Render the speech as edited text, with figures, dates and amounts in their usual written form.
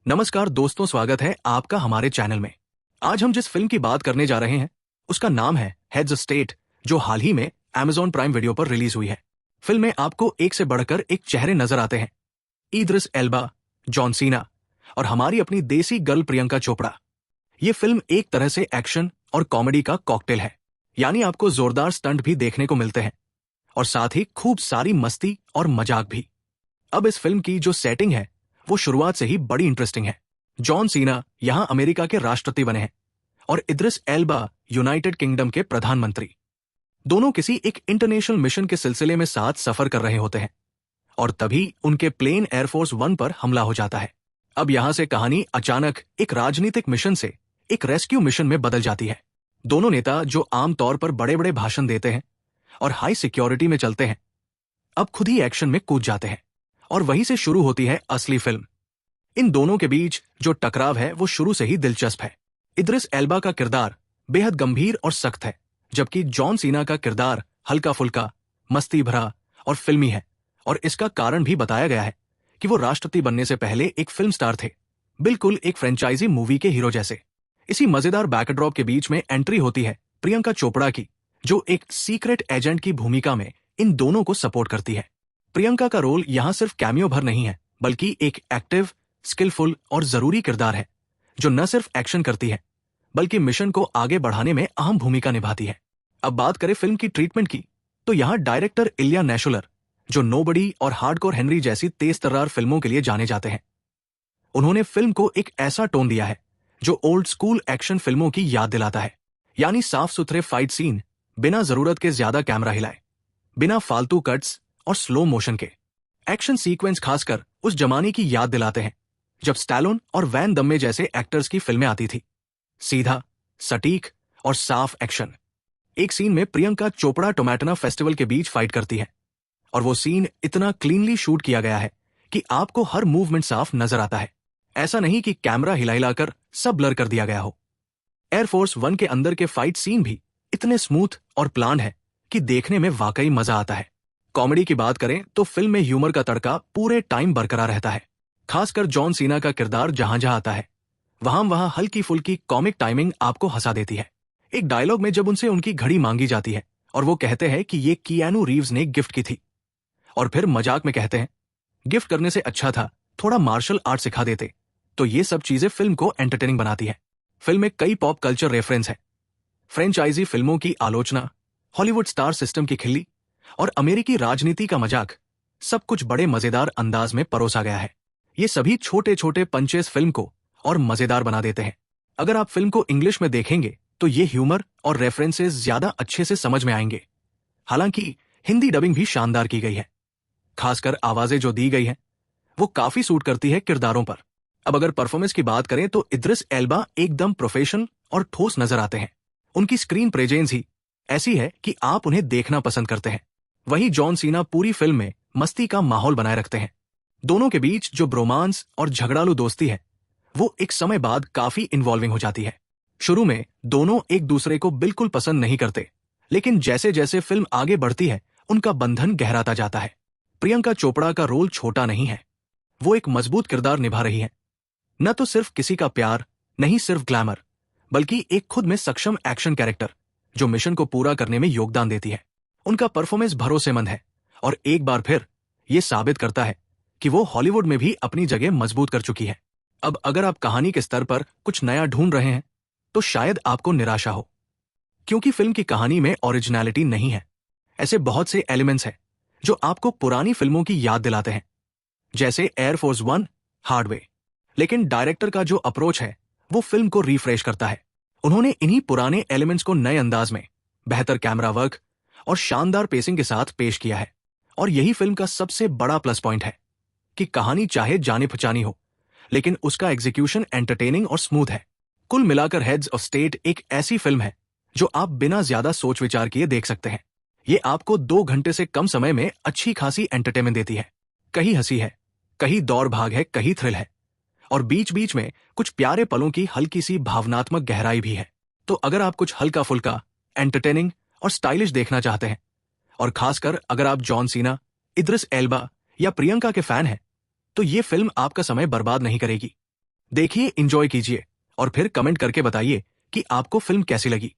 नमस्कार दोस्तों, स्वागत है आपका हमारे चैनल में। आज हम जिस फिल्म की बात करने जा रहे हैं उसका नाम है हेड्स ऑफ स्टेट, जो हाल ही में Amazon प्राइम वीडियो पर रिलीज हुई है। फिल्म में आपको एक से बढ़कर एक चेहरे नजर आते हैं। इद्रिस एल्बा, जॉन सीना और हमारी अपनी देसी गर्ल प्रियंका चोपड़ा। ये फिल्म एक तरह से एक्शन और कॉमेडी का कॉकटेल है, यानी आपको जोरदार स्टंट भी देखने को मिलते हैं और साथ ही खूब सारी मस्ती और मजाक भी। अब इस फिल्म की जो सेटिंग है वो शुरुआत से ही बड़ी इंटरेस्टिंग है। जॉन सीना यहां अमेरिका के राष्ट्रपति बने हैं और इद्रिस एल्बा यूनाइटेड किंगडम के प्रधानमंत्री। दोनों किसी एक इंटरनेशनल मिशन के सिलसिले में साथ सफर कर रहे होते हैं और तभी उनके प्लेन एयरफोर्स वन पर हमला हो जाता है। अब यहां से कहानी अचानक एक राजनीतिक मिशन से एक रेस्क्यू मिशन में बदल जाती है। दोनों नेता जो आमतौर पर बड़े बड़े भाषण देते हैं और हाई सिक्योरिटी में चलते हैं, अब खुद ही एक्शन में कूद जाते हैं और वहीं से शुरू होती है असली फिल्म। इन दोनों के बीच जो टकराव है वो शुरू से ही दिलचस्प है। इद्रिस एल्बा का किरदार बेहद गंभीर और सख्त है, जबकि जॉन सीना का किरदार हल्का फुल्का, मस्ती भरा और फिल्मी है। और इसका कारण भी बताया गया है कि वो राष्ट्रपति बनने से पहले एक फिल्म स्टार थे, बिल्कुल एक फ्रेंचाइजी मूवी के हीरो जैसे। इसी मजेदार बैकड्रॉप के बीच में एंट्री होती है प्रियंका चोपड़ा की, जो एक सीक्रेट एजेंट की भूमिका में इन दोनों को सपोर्ट करती है। प्रियंका का रोल यहां सिर्फ कैमियो भर नहीं है, बल्कि एक एक्टिव, स्किलफुल और जरूरी किरदार है, जो न सिर्फ एक्शन करती है बल्कि मिशन को आगे बढ़ाने में अहम भूमिका निभाती है। अब बात करें फिल्म की ट्रीटमेंट की, तो यहां डायरेक्टर इलिया नेशुलर, जो नोबडी और हार्डकोर हेनरी जैसी तेज तर्रार फिल्मों के लिए जाने जाते हैं, उन्होंने फिल्म को एक ऐसा टोन दिया है जो ओल्ड स्कूल एक्शन फिल्मों की याद दिलाता है। यानी साफ सुथरे फाइट सीन, बिना जरूरत के ज्यादा कैमरा हिलाए, बिना फालतू कट्स और स्लो मोशन के। एक्शन सीक्वेंस खासकर उस जमाने की याद दिलाते हैं जब स्टैलोन और वैन दम्मे जैसे एक्टर्स की फिल्में आती थी। सीधा, सटीक और साफ एक्शन। एक सीन में प्रियंका चोपड़ा टोमेटना फेस्टिवल के बीच फाइट करती है और वो सीन इतना क्लीनली शूट किया गया है कि आपको हर मूवमेंट साफ नजर आता है। ऐसा नहीं कि कैमरा हिला हिलाकर सब ब्लर कर दिया गया हो। एयरफोर्स वन के अंदर के फाइट सीन भी इतने स्मूथ और प्लान है कि देखने में वाकई मजा आता है। कॉमेडी की बात करें तो फिल्म में ह्यूमर का तड़का पूरे टाइम बरकरार रहता है। खासकर जॉन सीना का किरदार जहां जहां आता है वहां हल्की फुल्की कॉमिक टाइमिंग आपको हंसा देती है। एक डायलॉग में जब उनसे उनकी घड़ी मांगी जाती है और वो कहते हैं कि ये कियानू रीव्स ने गिफ्ट की थी, और फिर मजाक में कहते हैं गिफ्ट करने से अच्छा था थोड़ा मार्शल आर्ट सिखा देते, तो ये सब चीजें फिल्म को एंटरटेनिंग बनाती है। फिल्म में कई पॉप कल्चर रेफरेंस है, फ्रेंचाइजी फिल्मों की आलोचना, हॉलीवुड स्टार सिस्टम की खिल्ली और अमेरिकी राजनीति का मजाक, सब कुछ बड़े मजेदार अंदाज में परोसा गया है। ये सभी छोटे छोटे पंचेस फिल्म को और मजेदार बना देते हैं। अगर आप फिल्म को इंग्लिश में देखेंगे तो ये ह्यूमर और रेफरेंसेस ज्यादा अच्छे से समझ में आएंगे। हालांकि हिंदी डबिंग भी शानदार की गई है, खासकर आवाजें जो दी गई हैं वो काफी सूट करती है किरदारों पर। अब अगर परफॉर्मेंस की बात करें तो इद्रिस एल्बा एकदम प्रोफेशनल और ठोस नजर आते हैं। उनकी स्क्रीन प्रेजेंस ही ऐसी है कि आप उन्हें देखना पसंद करते हैं। वहीं जॉन सीना पूरी फिल्म में मस्ती का माहौल बनाए रखते हैं। दोनों के बीच जो ब्रोमांस और झगड़ालू दोस्ती है वो एक समय बाद काफी इन्वॉल्विंग हो जाती है। शुरू में दोनों एक दूसरे को बिल्कुल पसंद नहीं करते, लेकिन जैसे जैसे फिल्म आगे बढ़ती है उनका बंधन गहराता जाता है। प्रियंका चोपड़ा का रोल छोटा नहीं है, वो एक मजबूत किरदार निभा रही है। न तो सिर्फ किसी का प्यार, नहीं सिर्फ ग्लैमर, बल्कि एक खुद में सक्षम एक्शन कैरेक्टर जो मिशन को पूरा करने में योगदान देती है। उनका परफॉर्मेंस भरोसेमंद है और एक बार फिर ये साबित करता है कि वो हॉलीवुड में भी अपनी जगह मजबूत कर चुकी है। अब अगर आप कहानी के स्तर पर कुछ नया ढूंढ रहे हैं तो शायद आपको निराशा हो, क्योंकि फिल्म की कहानी में ओरिजिनलिटी नहीं है। ऐसे बहुत से एलिमेंट्स हैं जो आपको पुरानी फिल्मों की याद दिलाते हैं, जैसे एयरफोर्स वन, हार्डवे। लेकिन डायरेक्टर का जो अप्रोच है वो फिल्म को रिफ्रेश करता है। उन्होंने इन्हीं पुराने एलिमेंट्स को नए अंदाज में, बेहतर कैमरा वर्क और शानदार पेसिंग के साथ पेश किया है। और यही फिल्म का सबसे बड़ा प्लस पॉइंट है कि कहानी चाहे जाने पहचानी हो, लेकिन उसका एग्जीक्यूशन एंटरटेनिंग और स्मूथ है। कुल मिलाकर हेड्स ऑफ स्टेट एक ऐसी फिल्म है जो आप बिना ज्यादा सोच विचार किए देख सकते हैं। ये आपको 2 घंटे से कम समय में अच्छी खासी एंटरटेनमेंट देती है। कहीं हंसी है, कहीं दौड़ भाग है, कहीं थ्रिल है, और बीच बीच में कुछ प्यारे पलों की हल्की सी भावनात्मक गहराई भी है। तो अगर आप कुछ हल्का फुल्का, एंटरटेनिंग और स्टाइलिश देखना चाहते हैं, और खासकर अगर आप जॉन सीना, इद्रिस एल्बा या प्रियंका के फैन हैं, तो ये फिल्म आपका समय बर्बाद नहीं करेगी। देखिए, एंजॉय कीजिए और फिर कमेंट करके बताइए कि आपको फिल्म कैसी लगी।